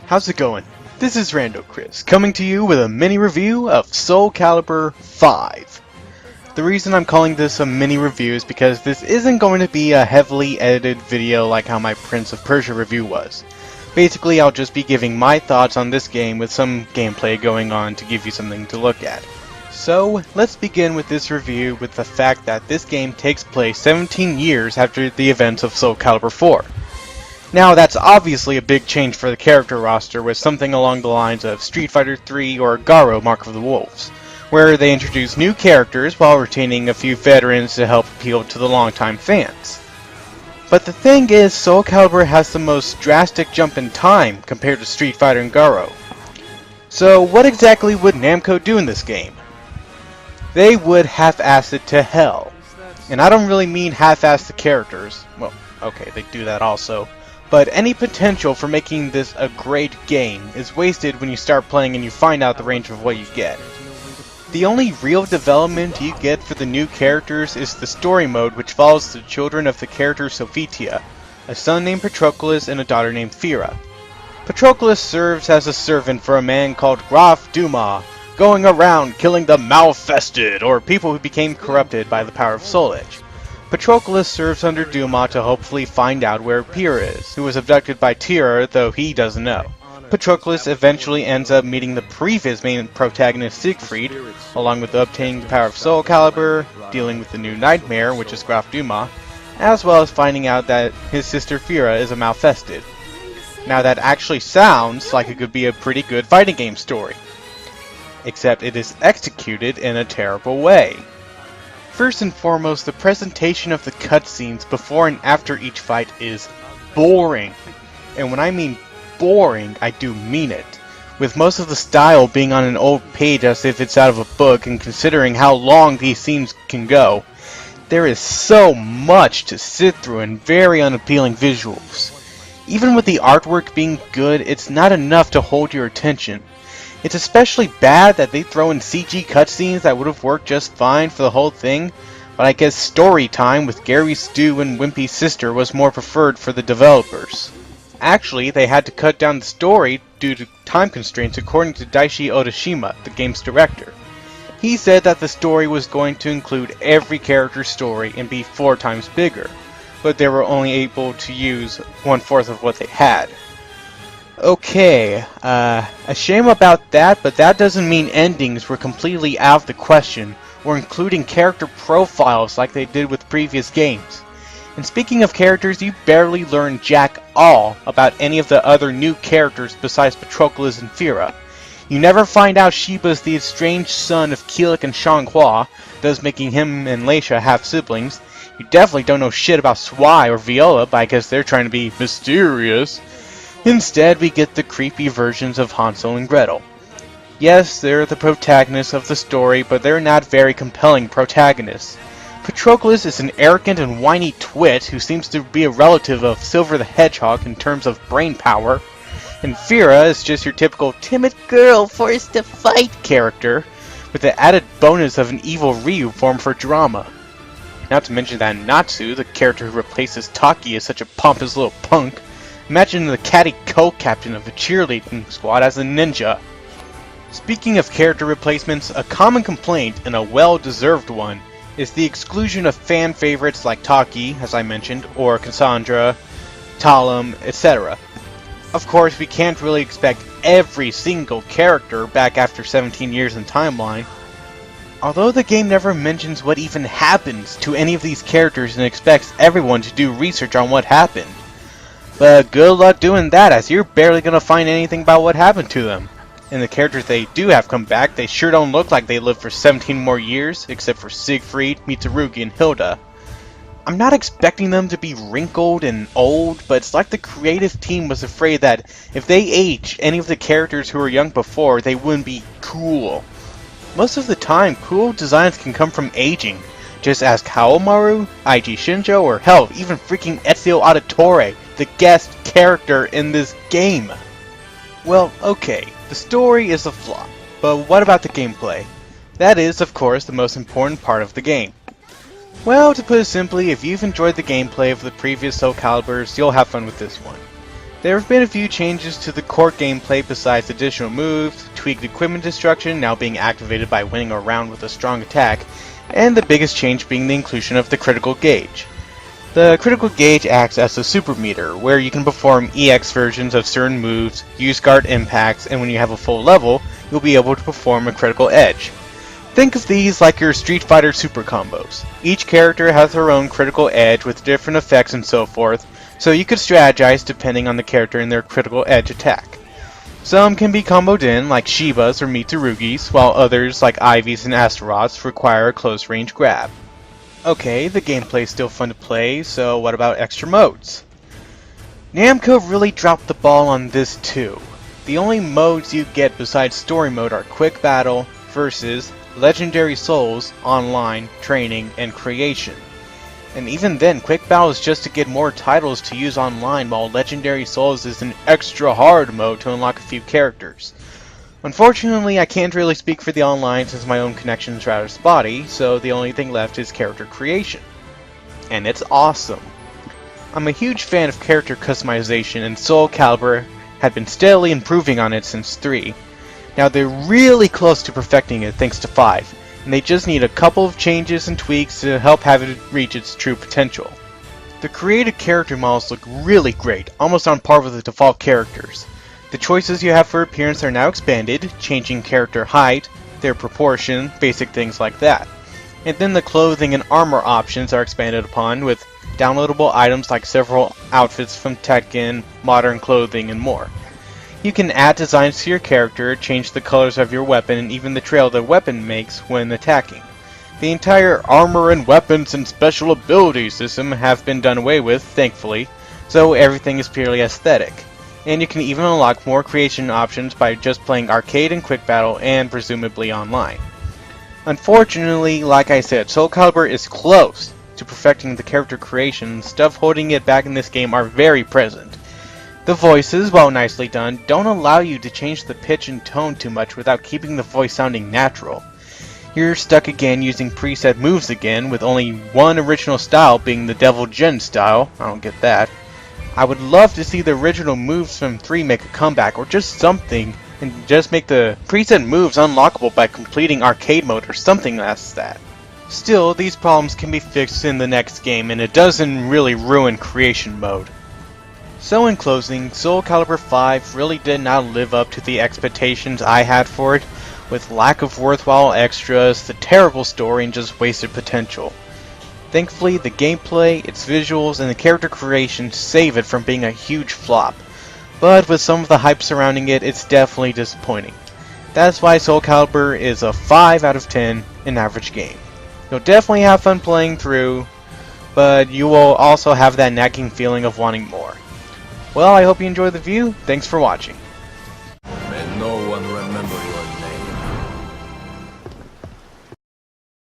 How's it going? This is RandoChris, coming to you with a mini review of Soul Calibur 5. The reason I'm calling this a mini review is because this isn't going to be a heavily edited video like how my Prince of Persia review was. Basically, I'll just be giving my thoughts on this game with some gameplay going on to give you something to look at. So, let's begin with this review with the fact that this game takes place 17 years after the events of Soul Calibur 4. Now, that's obviously a big change for the character roster with something along the lines of Street Fighter 3 or Garo Mark of the Wolves, where they introduce new characters while retaining a few veterans to help appeal to the longtime fans. But the thing is, Soul Calibur has the most drastic jump in time compared to Street Fighter and Garo. So what exactly would Namco do in this game? They would half-ass it to hell. And I don't really mean half-ass the characters. Well, okay, they do that also. But any potential for making this a great game is wasted when you start playing and you find out the range of what you get. The only real development you get for the new characters is the story mode, which follows the children of the character Sophitia, a son named Patroclus and a daughter named Fira. Patroclus serves as a servant for a man called Graf Duma, going around killing the malfested, or people who became corrupted by the power of Soul Edge. Patroclus serves under Duma to hopefully find out where Pyrrha is, who was abducted by Tyr, though he doesn't know. Patroclus eventually ends up meeting the previous main protagonist Siegfried, along with obtaining the power of Soul Calibur, dealing with the new nightmare, which is Graf Duma, as well as finding out that his sister Fira is a malfested. Now that actually sounds like it could be a pretty good fighting game story. Except it is executed in a terrible way. First and foremost, the presentation of the cutscenes before and after each fight is boring. And when I mean boring, I do mean it. With most of the style being on an old page as if it's out of a book, and considering how long these scenes can go, there is so much to sit through and very unappealing visuals. Even with the artwork being good, it's not enough to hold your attention. It's especially bad that they throw in CG cutscenes that would have worked just fine for the whole thing, but I guess story time with Gary Stu and Wimpy's sister was more preferred for the developers. Actually, they had to cut down the story due to time constraints according to Daishi Odashima, the game's director. He said that the story was going to include every character's story and be 4 times bigger, but they were only able to use 1/4 of what they had. Okay, a shame about that, but that doesn't mean endings were completely out of the question, or including character profiles like they did with previous games. And speaking of characters, you barely learn jack all about any of the other new characters besides Patroclus and Fira. You never find out Sheba's the estranged son of Keelik and Xianghua, thus making him and Leisha half-siblings. You definitely don't know shit about Zwei or Viola, but I guess they're trying to be mysterious. Instead, we get the creepy versions of Hansel and Gretel. Yes, they're the protagonists of the story, but they're not very compelling protagonists. Patroclus is an arrogant and whiny twit who seems to be a relative of Silver the Hedgehog in terms of brain power, and Fira is just your typical timid girl forced to fight character, with the added bonus of an evil Ryu form for drama. Not to mention that Natsu, the character who replaces Taki, is such a pompous little punk. Imagine the catty co-captain of the cheerleading squad as a ninja. Speaking of character replacements, a common complaint, and a well-deserved one, is the exclusion of fan favorites like Taki, as I mentioned, or Cassandra, Talum, etc. Of course, we can't really expect every single character back after 17 years in timeline. Although the game never mentions what even happens to any of these characters and expects everyone to do research on what happened. But good luck doing that, as you're barely gonna find anything about what happened to them. And the characters they do have come back, they sure don't look like they lived for 17 more years, except for Siegfried, Mitsurugi, and Hilda. I'm not expecting them to be wrinkled and old, but it's like the creative team was afraid that if they aged any of the characters who were young before, they wouldn't be cool. Most of the time, cool designs can come from aging. Just ask Haomaru, Eiji Shinjo, or hell, even freaking Ezio Auditore, the guest character in this game. Well, okay, the story is a flop, but what about the gameplay? That is, of course, the most important part of the game. Well, to put it simply, if you've enjoyed the gameplay of the previous Soul Caliburs, you'll have fun with this one. There have been a few changes to the core gameplay besides additional moves, tweaked equipment destruction now being activated by winning a round with a strong attack, and the biggest change being the inclusion of the critical gauge. The critical gauge acts as a super meter, where you can perform EX versions of certain moves, use guard impacts, and when you have a full level, you'll be able to perform a critical edge. Think of these like your Street Fighter super combos. Each character has their own critical edge with different effects and so forth, so you could strategize depending on the character and their critical edge attack. Some can be comboed in, like Shivas or Mitsurugis, while others, like Ivies and Astaroths, require a close range grab. Okay, the gameplay is still fun to play, so what about extra modes? Namco really dropped the ball on this too. The only modes you get besides story mode are Quick Battle, Versus, Legendary Souls, Online, Training, and Creation. And even then, Quick Battle is just to get more titles to use online, while Legendary Souls is an extra hard mode to unlock a few characters. Unfortunately, I can't really speak for the online since my own connection is rather spotty, so the only thing left is character creation. And it's awesome. I'm a huge fan of character customization, and Soul Calibur had been steadily improving on it since 3. Now they're really close to perfecting it thanks to 5. And they just need a couple of changes and tweaks to help have it reach its true potential. The created character models look really great, almost on par with the default characters. The choices you have for appearance are now expanded, changing character height, their proportion, basic things like that. And then the clothing and armor options are expanded upon with downloadable items like several outfits from Tekken, modern clothing, and more. You can add designs to your character, change the colors of your weapon, and even the trail the weapon makes when attacking. The entire armor and weapons and special ability system have been done away with, thankfully, so everything is purely aesthetic. And you can even unlock more creation options by just playing arcade and quick battle and presumably online. Unfortunately, like I said, Soul Calibur is close to perfecting the character creation. Stuff holding it back in this game are very present. The voices, while nicely done, don't allow you to change the pitch and tone too much without keeping the voice sounding natural. You're stuck again using preset moves again, with only one original style being the Devil Jin style. I don't get that. I would love to see the original moves from 3 make a comeback, or just something, and just make the preset moves unlockable by completing arcade mode or something like that. Still, these problems can be fixed in the next game, and it doesn't really ruin creation mode. So in closing, Soul Calibur 5 really did not live up to the expectations I had for it, with lack of worthwhile extras, the terrible story, and just wasted potential. Thankfully, the gameplay, its visuals, and the character creation save it from being a huge flop. But with some of the hype surrounding it, it's definitely disappointing. That's why Soul Calibur is a 5 out of 10 in average game. You'll definitely have fun playing through, but you will also have that nagging feeling of wanting more. Well, I hope you enjoyed the review. Thanks for watching.